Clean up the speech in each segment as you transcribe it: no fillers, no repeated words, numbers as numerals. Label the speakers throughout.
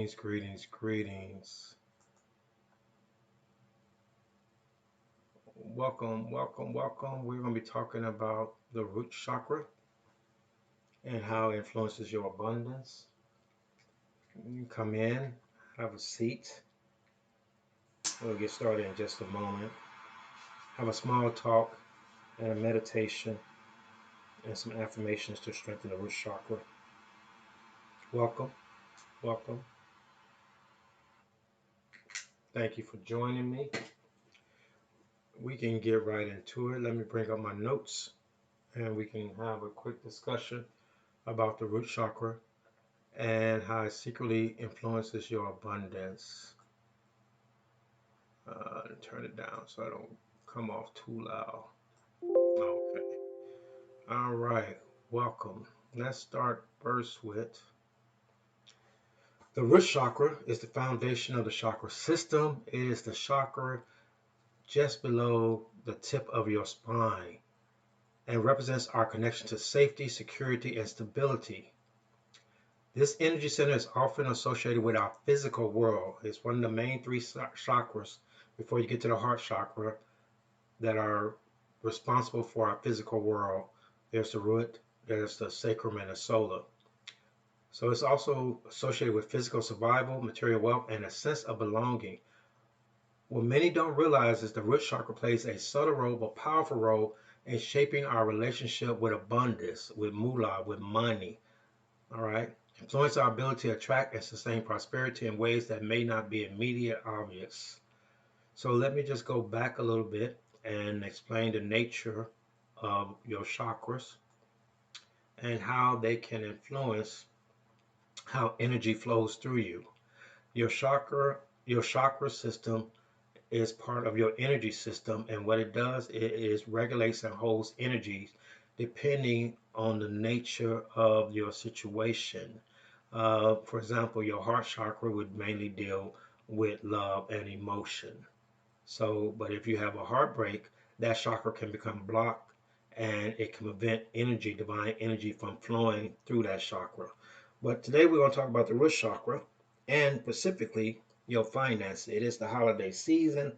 Speaker 1: Greetings. Welcome. We're going to be talking about the root chakra and how it influences your abundance. You come in, have a seat. We'll get started in just a moment. Have a small talk and a meditation and some affirmations to strengthen the root chakra. Welcome. Welcome. Thank you for joining me. We can get right into it. Let me bring up my notes and we can have a quick discussion about the root chakra and how it secretly influences your abundance. Turn it down so I don't come off too loud. Okay. All right. Welcome. Let's start first with the root chakra is the foundation of the chakra system. It is the chakra just below the tip of your spine and represents our connection to safety, security, and stability. This energy center is often associated with our physical world. It's one of the main three chakras before you get to the heart chakra that are responsible for our physical world. There's the root, there's the sacrum, and the solar. So it's also associated with physical survival, material wealth, and a sense of belonging. What many don't realize is the root chakra plays a subtle role but powerful role in shaping our relationship with abundance, with moolah, with money. All right. Influence our ability to attract and sustain prosperity in ways that may not be immediate obvious. So let me just go back a little bit and explain the nature of your chakras and how they can influence how energy flows through you. Your chakra system is part of your energy system, and what it does is regulates and holds energies depending on the nature of your situation. For example, your heart chakra would mainly deal with love and emotion. So, but if you have a heartbreak, that chakra can become blocked and it can prevent energy, divine energy, from flowing through that chakra. But today we're going to talk about the root chakra and specifically your finances. It is the holiday season.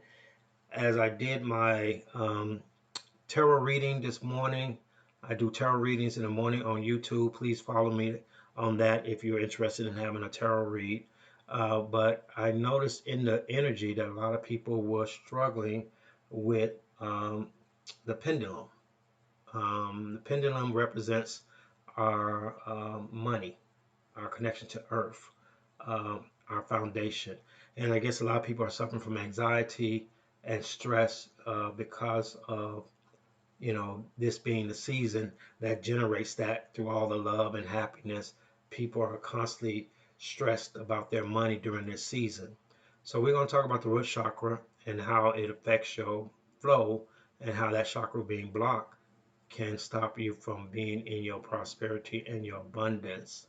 Speaker 1: As I did my tarot reading this morning, I do tarot readings in the morning on YouTube. Please follow me on that if you're interested in having a tarot read. But I noticed in the energy that a lot of people were struggling with the pendulum. The pendulum represents our money, our connection to earth, our foundation. And I guess a lot of people are suffering from anxiety and stress because of this being the season that generates that through all the love and happiness. People are constantly stressed about their money during this season. So we're going to talk about the root chakra and how it affects your flow and how that chakra being blocked can stop you from being in your prosperity and your abundance.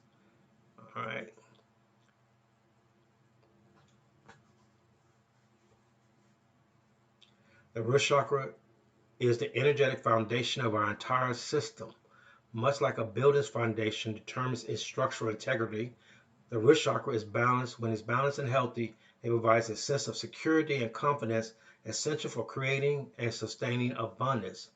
Speaker 1: All right. The root chakra is the energetic foundation of our entire system. Much like a building's foundation determines its structural integrity, the root chakra is balanced. When it's balanced and healthy, it provides a sense of security and confidence essential for creating and sustaining abundance.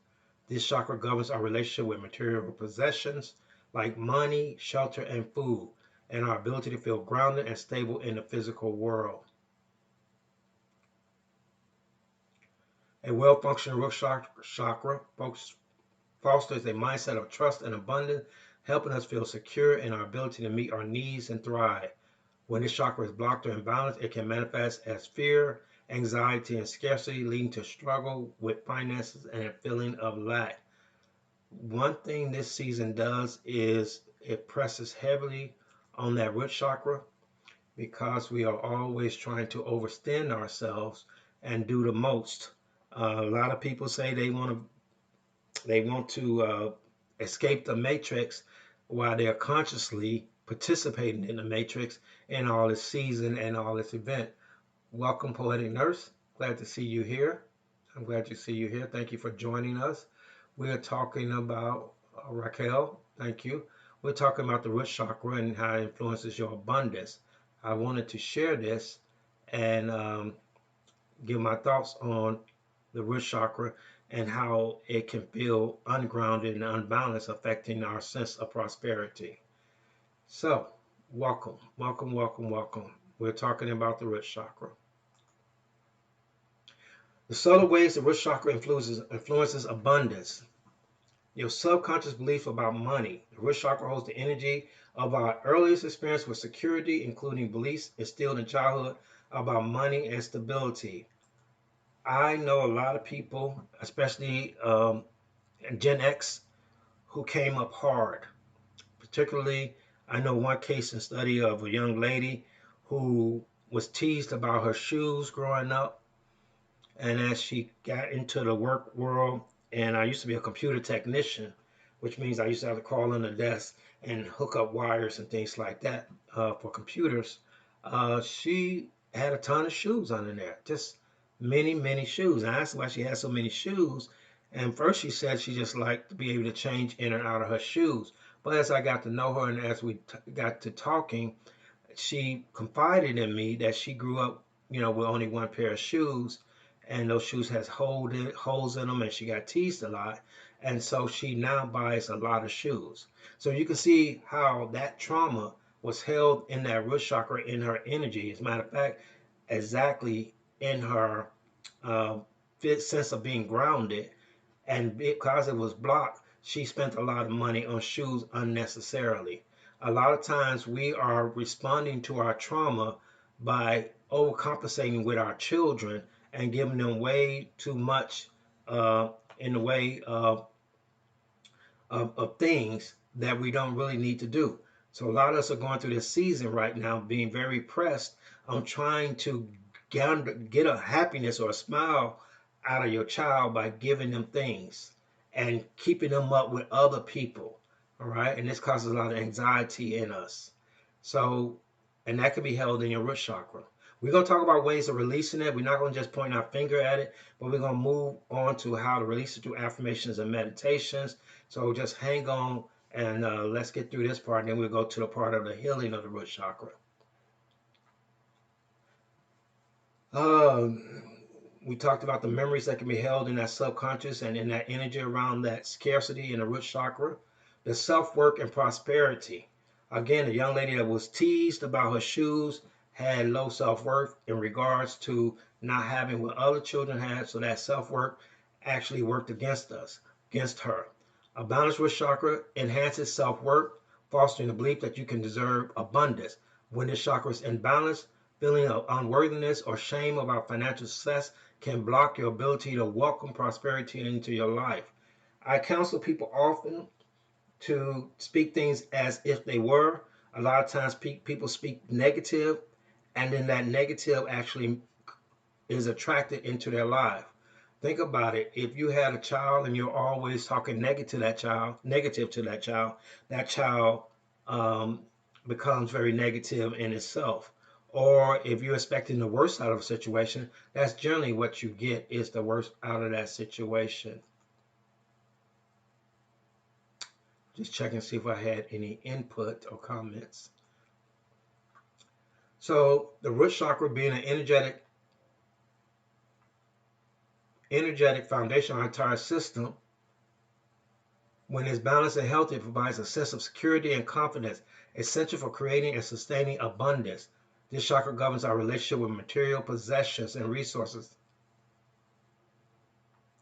Speaker 1: This chakra governs our relationship with material possessions like money, shelter, and food, and our ability to feel grounded and stable in the physical world. A well-functioning root chakra fosters a mindset of trust and abundance, helping us feel secure in our ability to meet our needs and thrive. When this chakra is blocked or imbalanced, it can manifest as fear, anxiety, and scarcity, leading to struggle with finances and a feeling of lack. One thing this season does is it presses heavily on that root chakra because we are always trying to overextend ourselves and do the most. A lot of people say they want to escape the matrix while they're consciously participating in the matrix in all this season and all this event. Welcome, Poetic Nurse. Glad to see you here. I'm glad to see you here. Thank you for joining us. We are talking about Raquel. Thank you. We're talking about the root chakra and how it influences your abundance. I wanted to share this and give my thoughts on the root chakra and how it can feel ungrounded and unbalanced, affecting our sense of prosperity. So, welcome, welcome, welcome, welcome. We're talking about the root chakra. The subtle ways the root chakra influences abundance. Your subconscious belief about money. The root chakra holds the energy of our earliest experience with security, including beliefs instilled in childhood about money and stability. I know a lot of people, especially Gen X, who came up hard. Particularly, I know one case and study of a young lady who was teased about her shoes growing up. And as she got into the work world, and I used to be a computer technician, which means I used to have to call on the desk and hook up wires and things like that for computers. She had a ton of shoes under there, just many, many shoes. And I asked why she had so many shoes. And first she said she just liked to be able to change in and out of her shoes. But as I got to know her and as we got to talking, she confided in me that she grew up, with only one pair of shoes, and those shoes has holes in them, and she got teased a lot, and so she now buys a lot of shoes. So you can see how that trauma was held in that root chakra in her energy. As a matter of fact, exactly in her uh, sense of being grounded, and because it was blocked, she spent a lot of money on shoes unnecessarily. A lot of times we are responding to our trauma by overcompensating with our children and giving them way too much uh, in the way of things that we don't really need to do. So a lot of us are going through this season right now, being very pressed on trying to get a happiness or a smile out of your child by giving them things and keeping them up with other people. All right. And this causes a lot of anxiety in us. So, and that can be held in your root chakra. We're going to talk about ways of releasing it. We're not going to just point our finger at it, but we're going to move on to how to release it through affirmations and meditations. So just hang on and let's get through this part, and then we'll go to the part of the healing of the root chakra. Um, we talked about the memories that can be held in that subconscious and in that energy around that scarcity in the root chakra, the self-work and prosperity. Again, the young lady that was teased about her shoes had low self-worth in regards to not having what other children had, so that self-work actually worked against her. A balanced root chakra enhances self-worth, fostering the belief that you can deserve abundance. When this chakra is imbalanced, feeling of unworthiness or shame about financial success can block your ability to welcome prosperity into your life. I counsel people often to speak things as if they were. A lot of times people speak negative, and then that negative actually is attracted into their life. Think about it. If you had a child and you're always talking negative to that child um, becomes very negative in itself. Or if you're expecting the worst out of a situation, that's generally what you get is the worst out of that situation. Just check and see if I had any input or comments. So the root chakra being an energetic foundation of our entire system, when it's balanced and healthy, it provides a sense of security and confidence, essential for creating and sustaining abundance. This chakra governs our relationship with material possessions and resources.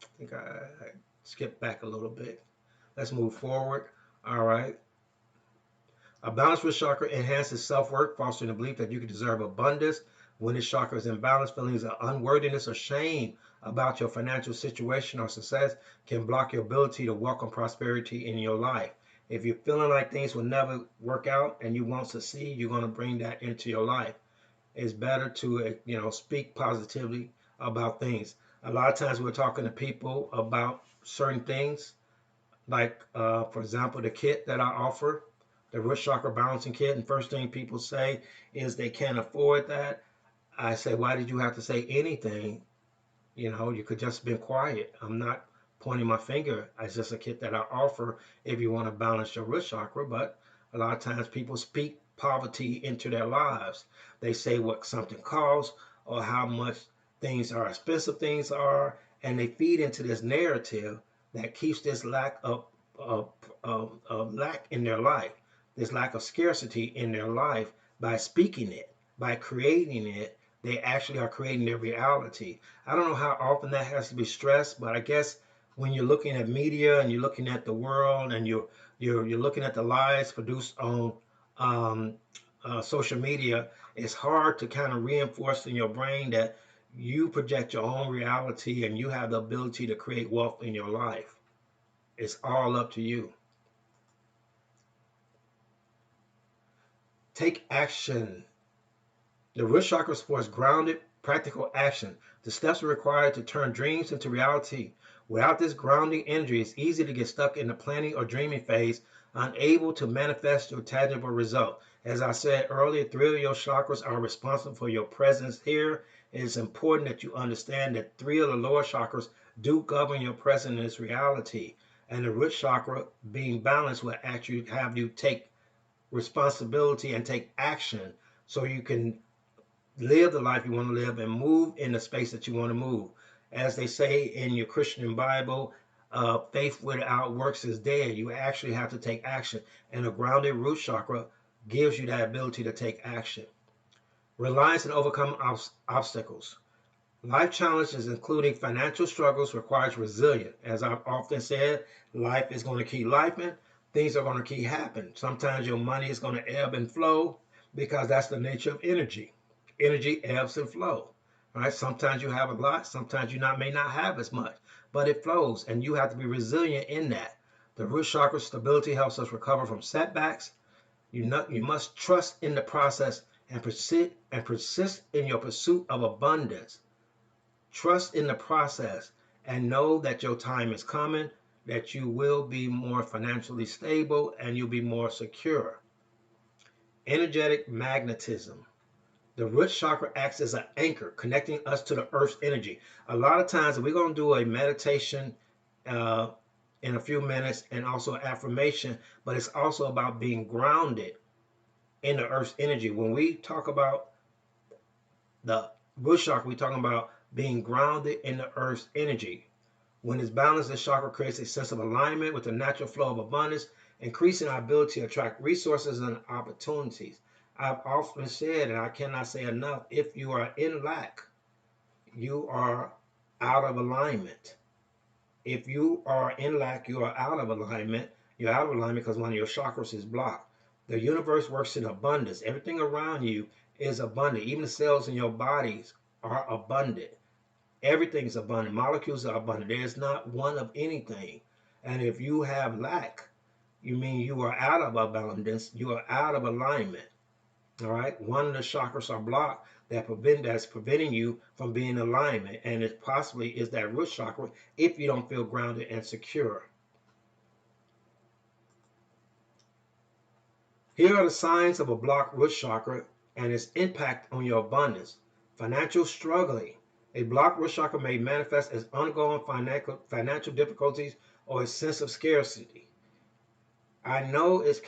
Speaker 1: I think I skipped back a little bit. Let's move forward. All right. A balanced root chakra enhances self-worth, fostering the belief that you can deserve abundance. When this chakra is imbalanced, feelings of unworthiness or shame about your financial situation or success can block your ability to welcome prosperity in your life. If you're feeling like things will never work out and you won't succeed, you're going to bring that into your life. It's better to, speak positively about things. A lot of times we're talking to people about certain things, like, for example, the kit that I offer, the root chakra balancing kit, and first thing people say is they can't afford that. I say, why did you have to say anything? You could just been quiet. I'm not pointing my finger. It's just a kit that I offer if you want to balance your root chakra. But a lot of times people speak poverty into their lives. They say what something costs or how much things are expensive things are, and they feed into this narrative that keeps this lack of lack in their life, this lack of scarcity in their life. By speaking it, by creating it, they actually are creating their reality. I don't know how often that has to be stressed, but I guess when you're looking at media and you're looking at the world and you're looking at the lies produced on um, social media, it's hard to kind of reinforce in your brain that you project your own reality and you have the ability to create wealth in your life. It's all up to you. Take action. The root chakra supports grounded, practical action. The steps are required to turn dreams into reality. Without this grounding energy, it's easy to get stuck in the planning or dreaming phase, unable to manifest your tangible result. As I said earlier, 3 of your chakras are responsible for your presence here. It is important that you understand that 3 of the lower chakras do govern your presence in this reality. And the root chakra, being balanced, will actually have you take responsibility and take action so you can live the life you want to live and move in the space that you want to move. As they say in your Christian Bible, faith without works is dead. You actually have to take action. And a grounded root chakra gives you that ability to take action. Reliance and overcome obstacles. Life challenges, including financial struggles, requires resilience. As I've often said, life is going to keep lifing. Things are going to keep happening. Sometimes your money is going to ebb and flow because that's the nature of energy. Energy ebbs and flows. Right? Sometimes you have a lot. Sometimes you may not have as much, but it flows, and you have to be resilient in that. The root chakra stability helps us recover from setbacks. You must trust in the process and persist in your pursuit of abundance. Trust in the process and know that your time is coming, that you will be more financially stable and you'll be more secure. Energetic magnetism. The root chakra acts as an anchor, connecting us to the earth's energy. A lot of times, we're going to do a meditation uh, in a few minutes and also affirmation, but it's also about being grounded in the earth's energy. When we talk about the root chakra, we're talking about being grounded in the earth's energy. When it's balanced, this chakra creates a sense of alignment with the natural flow of abundance, increasing our ability to attract resources and opportunities. I've often said, and I cannot say enough, if you are in lack, you are out of alignment. If you are in lack, you are out of alignment. You're out of alignment because one of your chakras is blocked. The universe works in abundance. Everything around you is abundant. Even the cells in your bodies are abundant. Everything's abundant. Molecules are abundant. There's not one of anything. And if you have lack, you mean you are out of abundance. You are out of alignment. All right. One of the chakras are blocked that's preventing you from being in alignment. And it possibly is that root chakra if you don't feel grounded and secure. Here are the signs of a blocked root chakra and its impact on your abundance. Financial struggling. A blocked root chakra may manifest as ongoing financial difficulties or a sense of scarcity. I know it's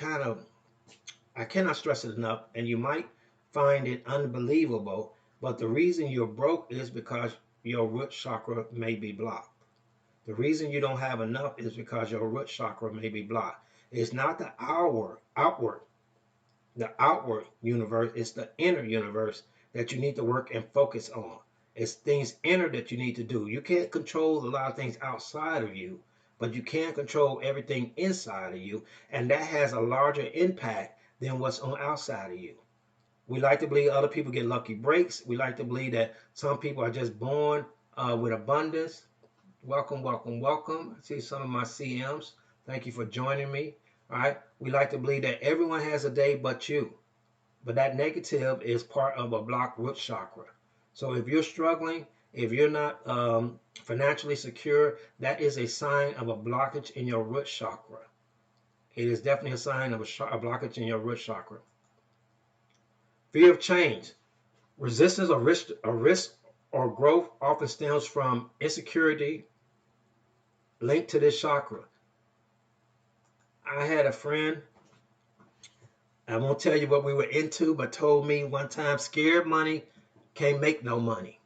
Speaker 1: I cannot stress it enough, and you might find it unbelievable, but the reason you're broke is because your root chakra may be blocked. The reason you don't have enough is because your root chakra may be blocked. It's not the outward universe, it's the inner universe that you need to work and focus on. It's things inner that you need to do. You can't control a lot of things outside of you, but you can control everything inside of you, and that has a larger impact than what's on outside of you. We like to believe other people get lucky breaks. We like to believe that some people are just born with abundance. Welcome, welcome, welcome. I see some of my CMs. Thank you for joining me. All right. We like to believe that everyone has a day but you. But that negative is part of a blocked root chakra. So if you're struggling, if you're not financially secure, that is a sign of a blockage in your root chakra. It is definitely a sign of a blockage in your root chakra. Fear of change. Resistance or risk or growth often stems from insecurity linked to this chakra. I had a friend, I won't tell you what we were into, but told me one time, scared money can't make no money.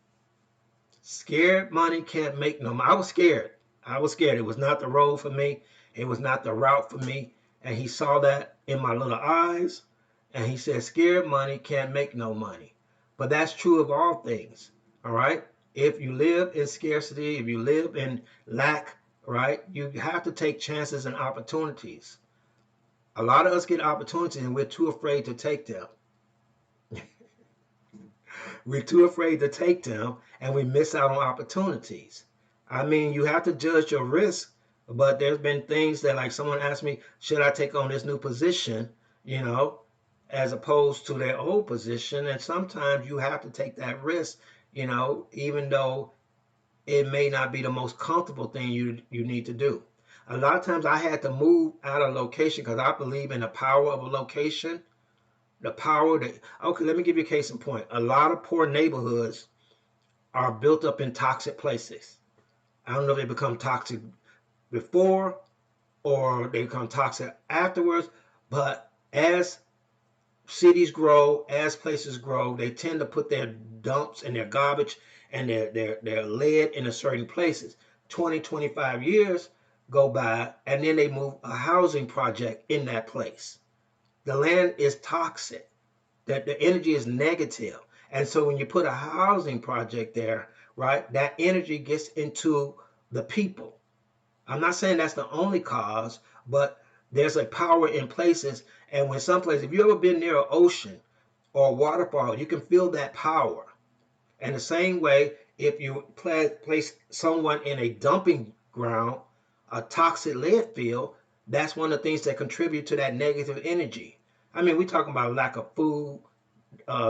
Speaker 1: Scared money can't make no money. I was scared. I was scared. It was not the road for me. It was not the route for me. And he saw that in my little eyes. And he said, scared money can't make no money. But that's true of all things. All right. If you live in scarcity, if you live in lack, right, you have to take chances and opportunities. A lot of us get opportunities and we're too afraid to take them. We're too afraid to take them and we miss out on opportunities. I mean, you have to judge your risk, but there's been things that, like, someone asked me, should I take on this new position, you know, as opposed to their old position? And sometimes you have to take that risk, even though it may not be the most comfortable thing you need to do. A lot of times I had to move out of location because I believe in the power of a location. The power that, okay, let me give you a case in point. A lot of poor neighborhoods are built up in toxic places. I don't know if they become toxic before or they become toxic afterwards, but as cities grow, as places grow, they tend to put their dumps and their garbage and their lead in a certain places. 20, 25 years go by, and then they move a housing project in that place. The land is toxic, that the energy is negative. And so when you put a housing project there, right, that energy gets into the people. I'm not saying that's the only cause, but there's a power in places. And when some places, if you ever been near an ocean or a waterfall, you can feel that power. And the same way, if you place someone in a dumping ground, a toxic lead field, that's one of the things that contribute to that negative energy. I mean, we're talking about lack of food,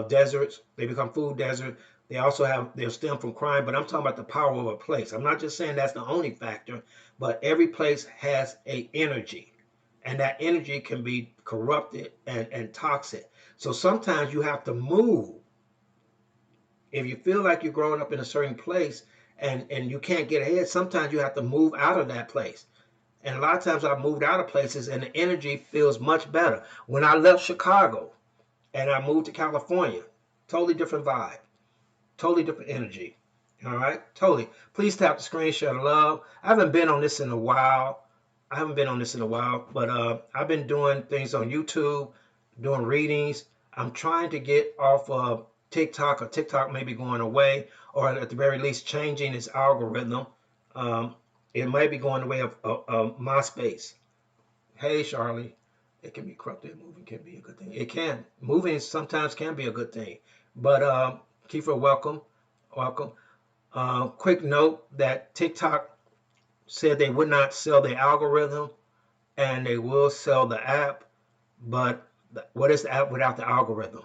Speaker 1: deserts. They become food deserts. They also have their stem from crime, but I'm talking about the power of a place. I'm not just saying that's the only factor, but every place has a energy, and that energy can be corrupted and toxic. So sometimes you have to move. If you feel like you're growing up in a certain place and you can't get ahead, sometimes you have to move out of that place. And a lot of times I've moved out of places and the energy feels much better. When I left Chicago, and I moved to California. Totally different vibe, totally different energy. All right, totally. Please tap the screen, share the love. I haven't been on this in a while. But I've been doing things on YouTube, doing readings. I'm trying to get off of TikTok, or TikTok may be going away, or at the very least changing its algorithm. Um, it might be going the way of MySpace. Hey, Charlie. It can be corrupted. Moving can be a good thing. It can. Moving sometimes can be a good thing. But Kiefer, welcome. Welcome. Quick note that TikTok said they would not sell the algorithm and they will sell the app. But what is the app without the algorithm?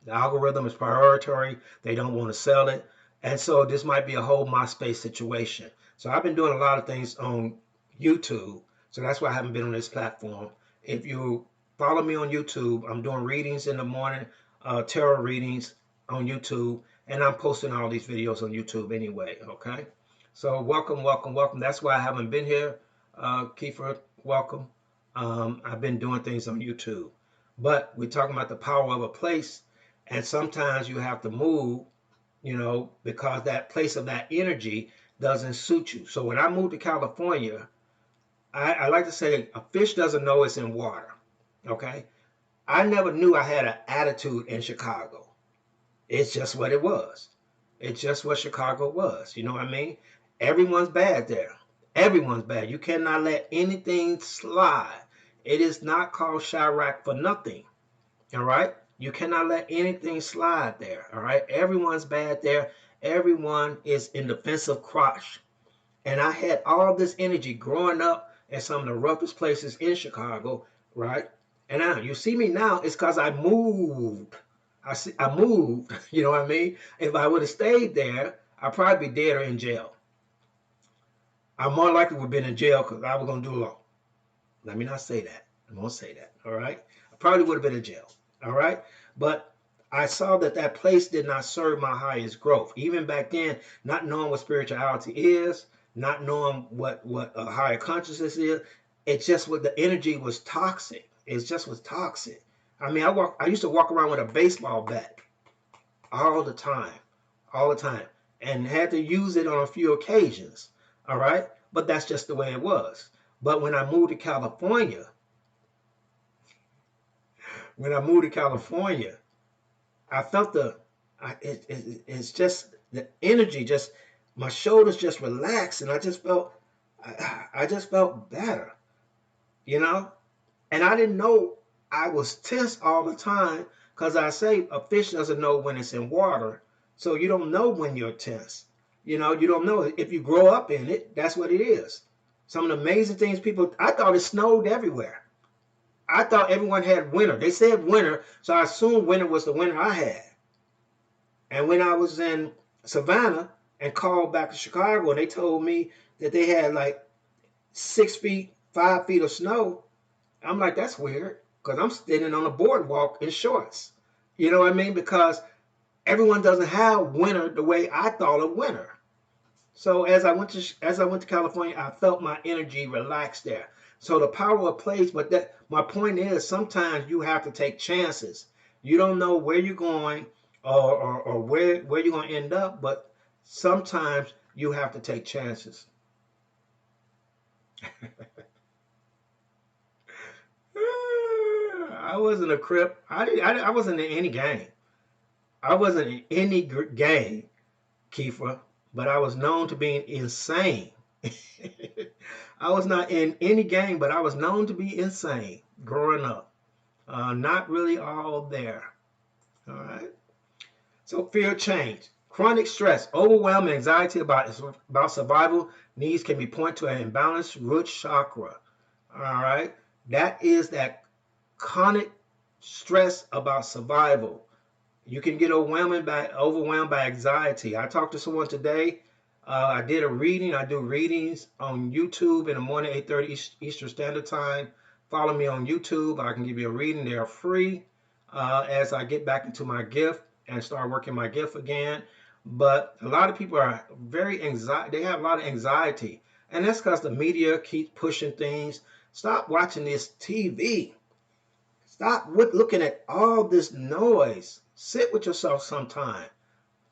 Speaker 1: The algorithm is priority. They don't want to sell it. And so this might be a whole MySpace situation. So I've been doing a lot of things on YouTube. So that's why I haven't been on this platform. If you follow me on YouTube, I'm doing readings in the morning, tarot readings on YouTube, and I'm posting all these videos on YouTube anyway, okay? So welcome, welcome, welcome. That's why I haven't been here, Kiefer, welcome. I've been doing things on YouTube. But we're talking about the power of a place, and sometimes you have to move, because that place of that energy doesn't suit you. So when I moved to California, I like to say a fish doesn't know it's in water. Okay. I never knew I had an attitude in Chicago. It's just what it was. It's just what Chicago was. You know what I mean? Everyone's bad there. Everyone's bad. You cannot let anything slide. It is not called Chirac for nothing. All right? You cannot let anything slide there. All right? Everyone's bad there. Everyone is in defensive crotch. And I had all this energy growing up in some of the roughest places in Chicago, right? And now you see me now, it's because I moved. I moved, you know what I mean? If I would have stayed there, I'd probably be dead or in jail. I more likely would have been in jail because I was going to do law. Let me not say that. I won't say that, all right? I probably would have been in jail, all right? But I saw that that place did not serve my highest growth. Even back then, not knowing what spirituality is, not knowing what a higher consciousness is, it's just what the energy was toxic. It just was toxic. I mean, I used to walk around with a baseball bat all the time, all the time, and had to use it on a few occasions. All right, but that's just the way it was. But when I moved to California, I felt it's just the energy, just my shoulders just relaxed, and I just felt better, you know. And I didn't know I was tense all the time because I say a fish doesn't know when it's in water, so you don't know when you're tense. You know, you don't know if you grow up in it. That's what it is. Some of the amazing things people. I thought it snowed everywhere. I thought everyone had winter. They said winter, so I assumed winter was the winter I had. And when I was in Savannah and called back to Chicago, and they told me that they had like 6 feet, 5 feet of snow, I'm like, that's weird, because I'm standing on a boardwalk in shorts. You know what I mean? Because everyone doesn't have winter the way I thought of winter. So as I went to California, I felt my energy relax there. So the power of place, but that my point is sometimes you have to take chances. You don't know where you're going or where you're gonna end up, but sometimes you have to take chances. I wasn't a crip. I wasn't in any gang. I wasn't in any gang, Kiefer, but I was known to being insane. I was not in any gang, but I was known to be insane growing up. Not really all there. All right. So fear change, chronic stress, overwhelm, and anxiety about survival needs can be pointed to an imbalanced root chakra. All right. That is that chronic stress about survival. You can get overwhelmed by anxiety. I talked to someone today. I did a reading. I do readings on YouTube in the morning, 8:30 Eastern Standard Time. Follow me on YouTube. I can give you a reading. They are free as I get back into my gift and start working my gift again. But a lot of people are very anxiety. They have a lot of anxiety, and that's because the media keeps pushing things. Stop watching this TV. Stop looking at all this noise. Sit with yourself sometime.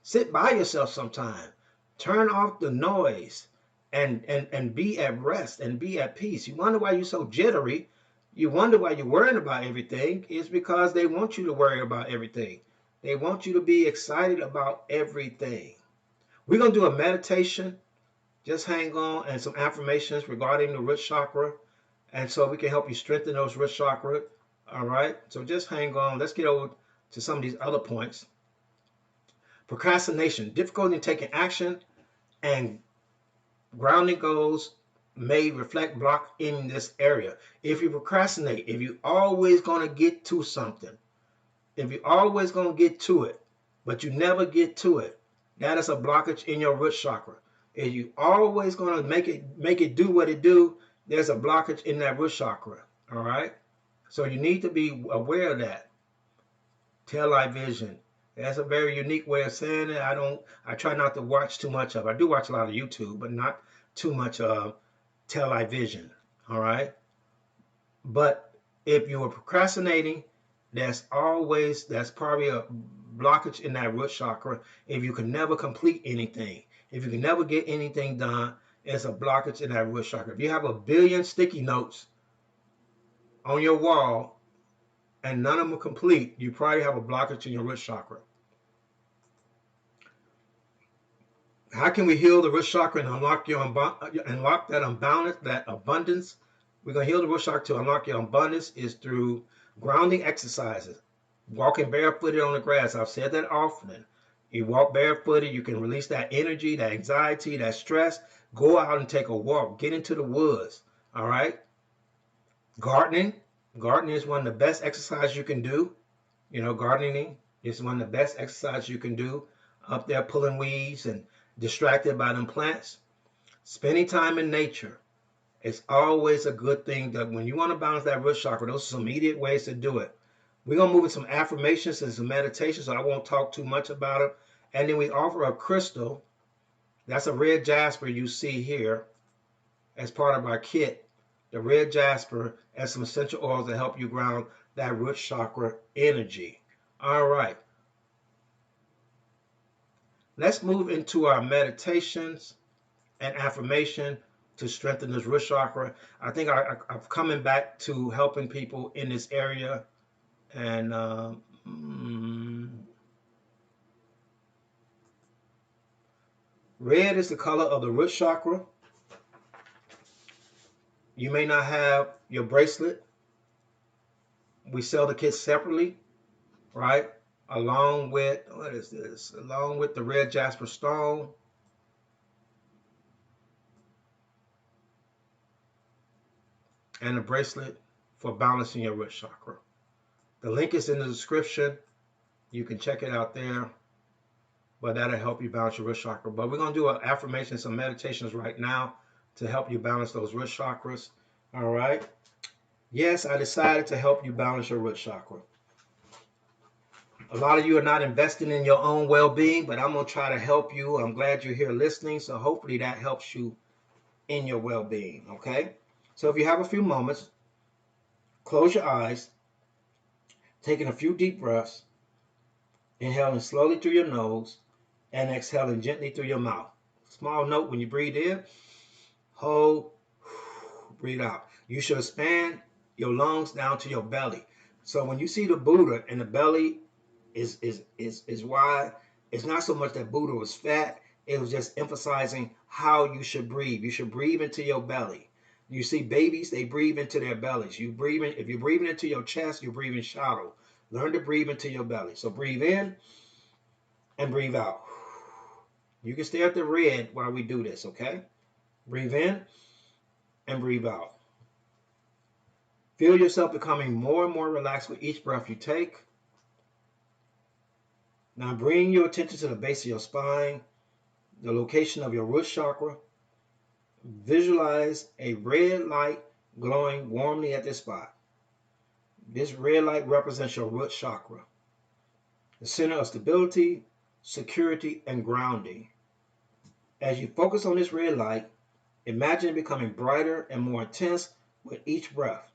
Speaker 1: Sit by yourself sometime. Turn off the noise and be at rest and be at peace. You wonder why you're so jittery. You wonder why you're worrying about everything. It's because they want you to worry about everything. They want you to be excited about everything. We're going to do a meditation. Just hang on, and some affirmations regarding the root chakra, and so we can help you strengthen those root chakra. All right, so just hang on. Let's get over to some of these other points. Procrastination, difficulty in taking action, and grounding goals may reflect block in this area. If you procrastinate, if you always going to get to something, if you always going to get to it, but you never get to it, that is a blockage in your root chakra. If you always going to make it do what it do, there's a blockage in that root chakra. All right. So you need to be aware of that. Tail light vision. That's a very unique way of saying it. I try not to watch too much of. I do watch a lot of YouTube, but not too much of tail light vision. All right. But if you are procrastinating, that's probably a blockage in that root chakra. If you can never complete anything, if you can never get anything done, it's a blockage in that root chakra. If you have a billion sticky notes on your wall and none of them are complete, you probably have a blockage in your root chakra. How can we heal the root chakra and unlock that abundance? We're gonna heal the root chakra to unlock your abundance is through grounding exercises, walking barefooted on the grass. I've said that often. You walk barefooted, you can release that energy, that anxiety, that stress. Go out and take a walk. Get into the woods. All right. Gardening. Gardening is one of the best exercises you can do. You know, gardening is one of the best exercises you can do. Up there pulling weeds and distracted by them plants. Spending time in nature is always a good thing. That when you want to balance that root chakra, those are some immediate ways to do it. We're going to move into some affirmations and some meditations, so I won't talk too much about it. And then we offer a crystal. That's a red jasper you see here as part of our kit. The red jasper and some essential oils that help you ground that root chakra energy. All right, let's move into our meditations and affirmation to strengthen this root chakra. I think I'm coming back to helping people in this area. And red is the color of the root chakra. You may not have your bracelet. We sell the kits separately, right? Along with, what is this? Along with the red jasper stone. And a bracelet for balancing your root chakra. The link is in the description. You can check it out there. But that'll help you balance your root chakra. But we're going to do an affirmation, some meditations right now to help you balance those root chakras. All right. Yes, I decided to help you balance your root chakra. A lot of you are not investing in your own well-being, but I'm going to try to help you. I'm glad you're here listening, so hopefully that helps you in your well-being, okay? So if you have a few moments, close your eyes, taking a few deep breaths, inhaling slowly through your nose, and exhaling gently through your mouth. Small note, when you breathe in, hold, breathe out. You should expand your lungs down to your belly. So when you see the Buddha and the belly is wide, it's not so much that Buddha was fat, it was just emphasizing how you should breathe. You should breathe into your belly. You see babies, they breathe into their bellies. You breathe in, if you're breathing into your chest, you're breathing shallow. Learn to breathe into your belly. So breathe in and breathe out. You can stare at the red while we do this, okay? Breathe in and breathe out. Feel yourself becoming more and more relaxed with each breath you take. Now bring your attention to the base of your spine, the location of your root chakra. Visualize a red light glowing warmly at this spot. This red light represents your root chakra, the center of stability, security, and grounding. As you focus on this red light, imagine it becoming brighter and more intense with each breath.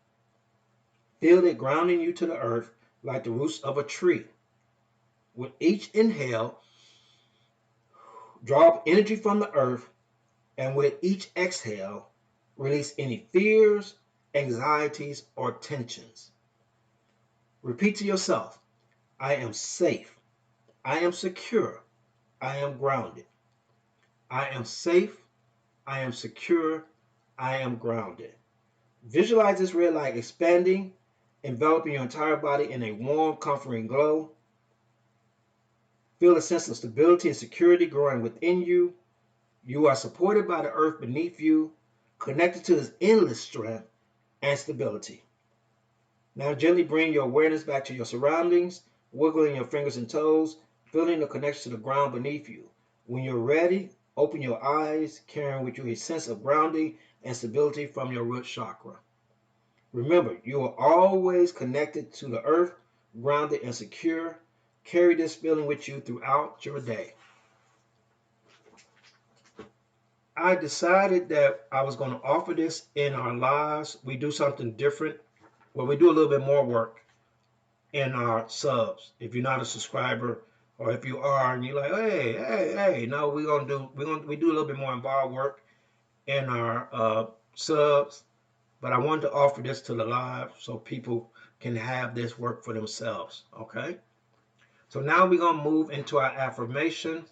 Speaker 1: Feel it grounding you to the earth like the roots of a tree. With each inhale, draw up energy from the earth, and with each exhale, release any fears, anxieties, or tensions. Repeat to yourself, I am safe. I am secure. I am grounded. I am safe. I am secure. I am grounded. Visualize this red light expanding, enveloping your entire body in a warm, comforting glow. Feel a sense of stability and security growing within you. You are supported by the earth beneath you, connected to this endless strength and stability. Now gently bring your awareness back to your surroundings, wiggling your fingers and toes, feeling the connection to the ground beneath you. When you're ready, open your eyes, carrying with you a sense of grounding and stability from your root chakra. Remember, you are always connected to the earth, grounded and secure. Carry this feeling with you throughout your day. I decided that I was going to offer this in our lives. We do something different. Well, we do a little bit more work in our subs. If you're not a subscriber, or if you are and you're like, hey, no, we do a little bit more involved work in our subs. But I wanted to offer this to the live so people can have this work for themselves. Okay. So now we're going to move into our affirmation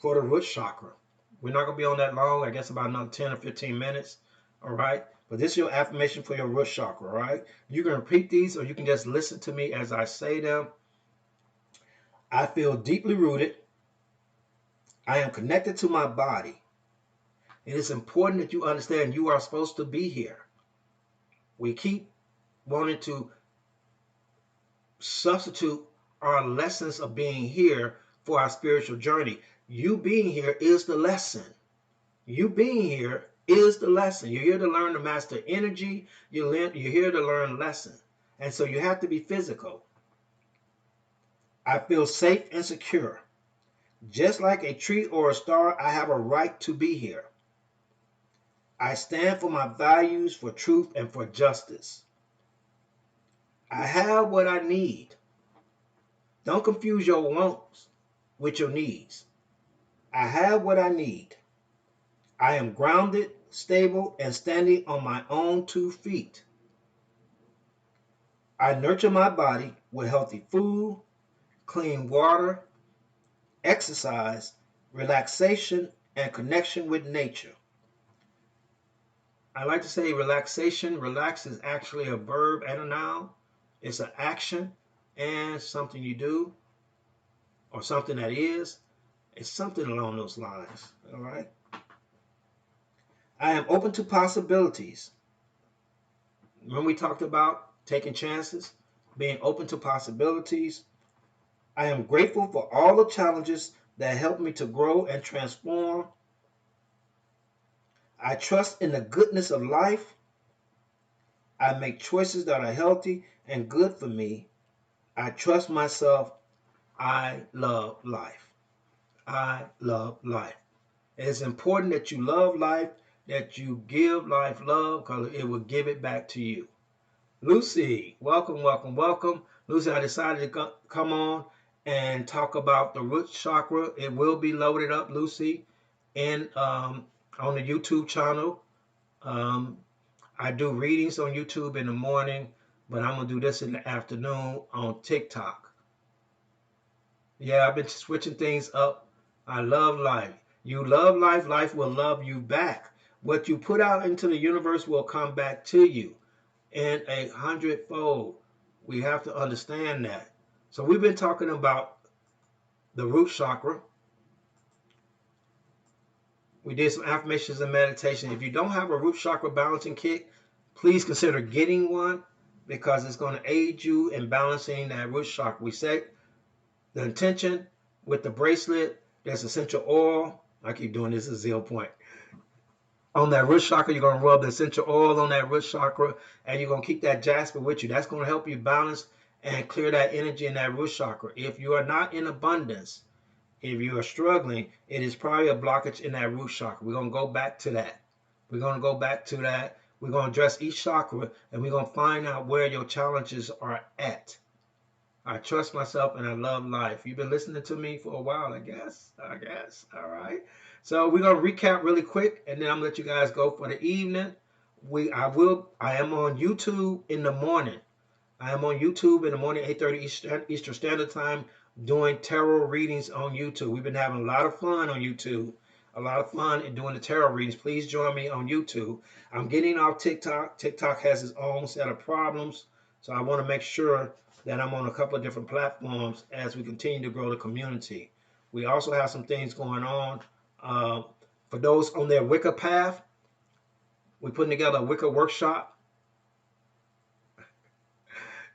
Speaker 1: for the root chakra. We're not going to be on that long. I guess about another 10 or 15 minutes. All right. But this is your affirmation for your root chakra. All right. You can repeat these or you can just listen to me as I say them. I feel deeply rooted. I am connected to my body. It is important that you understand you are supposed to be here. We keep wanting to substitute our lessons of being here for our spiritual journey. You being here is the lesson. You being here is the lesson. You're here to learn to master energy. You're here to learn lesson. And so you have to be physical. I feel safe and secure. Just like a tree or a star, I have a right to be here. I stand for my values, for truth, and for justice. I have what I need. Don't confuse your wants with your needs. I have what I need. I am grounded, stable, and standing on my own 2 feet. I nurture my body with healthy food, clean water, exercise, relaxation, and connection with nature. I like to say relaxation. Relax is actually a verb and a noun. It's an action and something you do or something that is. It's something along those lines. All right. I am open to possibilities. When we talked about taking chances, being open to possibilities, I am grateful for all the challenges that help me to grow and transform. I trust in the goodness of life. I make choices that are healthy and good for me. I trust myself. I love life. I love life. It's important that you love life, that you give life love, because it will give it back to you. Lucy, welcome, welcome, welcome. Lucy, I decided to come on and talk about the root chakra. It will be loaded up, Lucy, in on the YouTube channel. Um, I do readings on YouTube in the morning, but I'm gonna do this in the afternoon on TikTok. Yeah, I've been switching things up. I love life. You love life, life will love you back. What you put out into the universe will come back to you in 100-fold. We have to understand that. So we've been talking about the root chakra. We did some affirmations and meditation. If you don't have a root chakra balancing kit, please consider getting one because it's going to aid you in balancing that root chakra. We set the intention with the bracelet. There's essential oil. I keep doing this at 0 point. On that root chakra, you're going to rub the essential oil on that root chakra, and you're going to keep that jasper with you. That's going to help you balance and clear that energy in that root chakra. If you are not in abundance, if you are struggling, it is probably a blockage in that root chakra. We're going to go back to that. We're going to go back to that. We're going to address each chakra, and we're going to find out where your challenges are at. I trust myself and I love life. You've been listening to me for a while, I guess. All right. So we're gonna recap really quick, and then I'm gonna let you guys go for the evening. I am on YouTube in the morning. I am on YouTube in the morning, 8:30 Eastern Standard Time, doing tarot readings on YouTube. We've been having a lot of fun on YouTube. A lot of fun in doing the tarot readings. Please join me on YouTube. I'm getting off TikTok. TikTok has its own set of problems. So I want to make sure that I'm on a couple of different platforms as we continue to grow the community. We also have some things going on. Uh, for those on their Wicca path, we're putting together a Wicca workshop.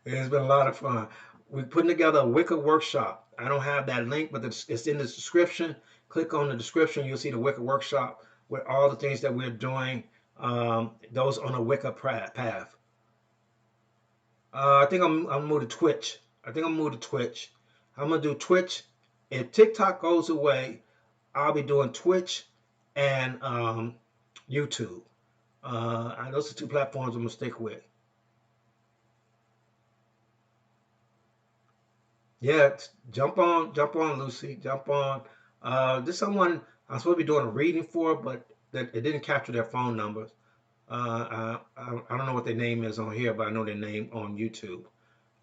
Speaker 1: It's been a lot of fun. We're putting together a Wicca workshop. I don't have that link, but it's in the description. Click on the description. You'll see the Wicca workshop with all the things that we're doing. Those on a Wicca path. I think I'm gonna move to Twitch. I think I'm gonna move to Twitch. I'm gonna do Twitch. If TikTok goes away, I'll be doing Twitch and YouTube. Those are two platforms I'm gonna stick with. Yeah, jump on, Lucy, jump on. There's someone I'm supposed to be doing a reading for, but that it didn't capture their phone numbers. I don't know what their name is on here, but I know their name on YouTube.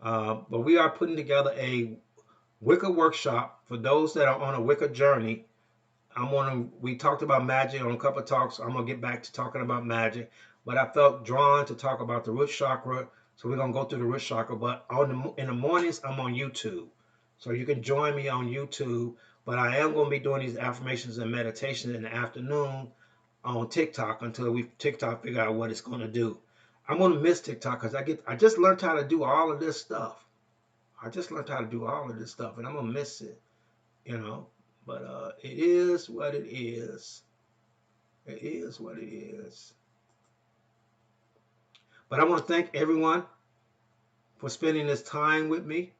Speaker 1: But we are putting together a Wicca workshop for those that are on a Wicca journey. We talked about magic on a couple of talks. I'm gonna get back to talking about magic, but I felt drawn to talk about the root chakra, so we're gonna go through the root chakra. But in the mornings, I'm on YouTube, so you can join me on YouTube. But I am gonna be doing these affirmations and meditations in the afternoon on TikTok until we TikTok figure out what it's gonna do. I'm gonna miss TikTok because I just learned how to do all of this stuff. I just learned how to do all of this stuff, and I'm gonna miss it, you know. But it is what it is. It is what it is. But I want to thank everyone for spending this time with me,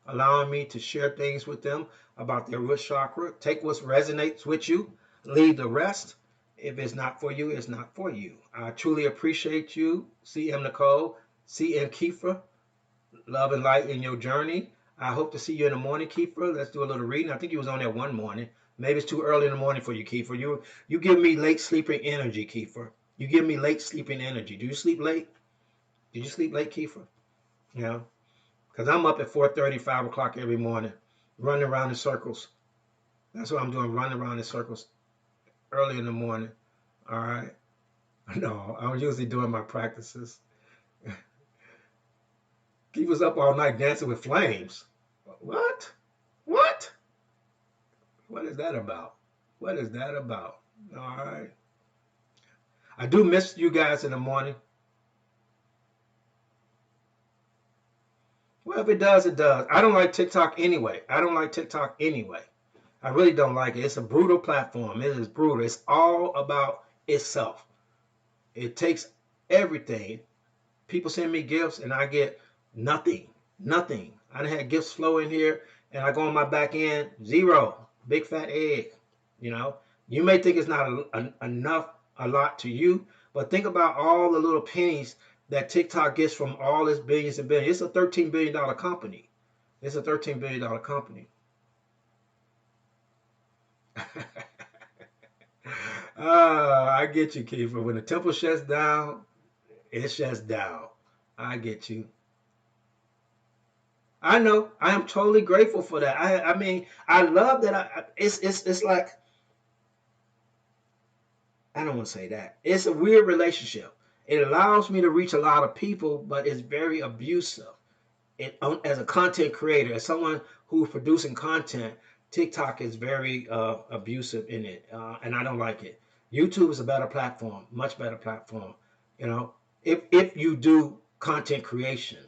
Speaker 1: allowing me to share things with them about their root chakra. Take what resonates with you, leave the rest. If it's not for you, it's not for you. I truly appreciate you, CM Nicole, CM Kiefer. Love and light in your journey. I hope to see you in the morning, Kiefer. Let's do a little reading. I think you was on there one morning. Maybe it's too early in the morning for you, Kiefer. You give me late sleeping energy, Kiefer. You give me late sleeping energy. Do you sleep late? Did you sleep late, Kiefer? Yeah. Because I'm up at 4:30, 5 o'clock every morning, running around in circles. That's what I'm doing, running around in circles early in the morning. All right. No, I'm usually doing my practices. He was up all night dancing with flames. What? What? What is that about? What is that about? All right. I do miss you guys in the morning. Well, if it does, it does. I don't like TikTok anyway. I don't like TikTok anyway. I really don't like it. It's a brutal platform. It is brutal. It's all about itself. It takes everything. People send me gifts and I get nothing. Nothing. I done had gifts flow in here and I go on my back end, zero. Big fat egg. You know, you may think it's not enough, a lot to you, but think about all the little pennies that TikTok gets from all its billions and billions. It's a $13 billion company. It's a $13 billion company. I get you, Kiefer. When the temple shuts down, it shuts down. I get you. I know. I am totally grateful for that. I mean, I love that. It's like I don't want to say that. It's a weird relationship. It allows me to reach a lot of people, but it's very abusive. As a content creator, as someone who's producing content, TikTok is very abusive in it, and I don't like it. YouTube is a better platform, much better platform. You know, if you do content creation,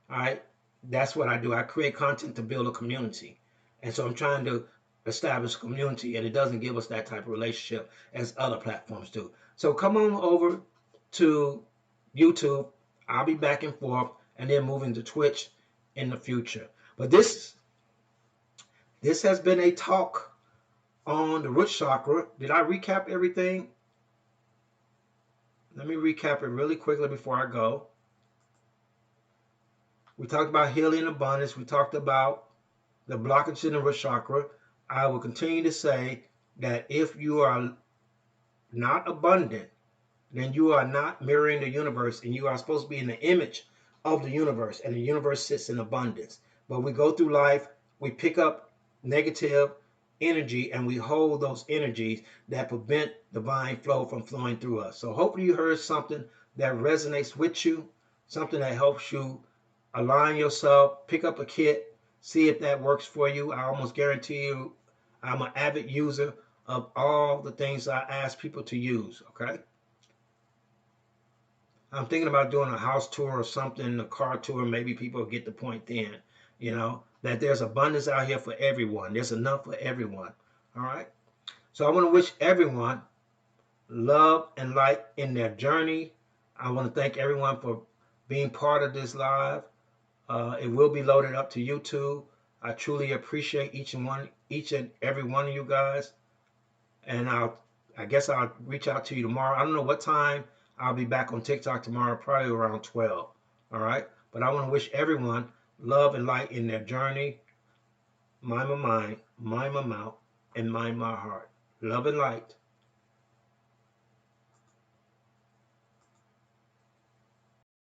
Speaker 1: all right, that's what I do. I create content to build a community, and so I'm trying to establish a community, and it doesn't give us that type of relationship as other platforms do. So come on over to YouTube. I'll be back and forth, and then moving to Twitch in the future. But this has been a talk on the root chakra. Did I recap everything? Let me recap it really quickly before I go. We talked about healing abundance. We talked about the blockage in the root chakra. I will continue to say that if you are not abundant, then you are not mirroring the universe, and you are supposed to be in the image of the universe, and the universe sits in abundance. But we go through life, we pick up negative energy, and we hold those energies that prevent divine flow from flowing through us. So hopefully you heard something that resonates with you, something that helps you align yourself, pick up a kit, see if that works for you. I almost guarantee you I'm an avid user of all the things I ask people to use, okay? I'm thinking about doing a house tour or something, a car tour. Maybe people get the point then, that there's abundance out here for everyone. There's enough for everyone. All right. So I want to wish everyone love and light in their journey. I want to thank everyone for being part of this live. It will be loaded up to YouTube. I truly appreciate each and every one of you guys. And I guess I'll reach out to you tomorrow. I don't know what time I'll be back on TikTok tomorrow, probably around 12. All right. But I want to wish everyone love and light in their journey. Mind my mind, mind my mouth, and mind my heart. Love and light.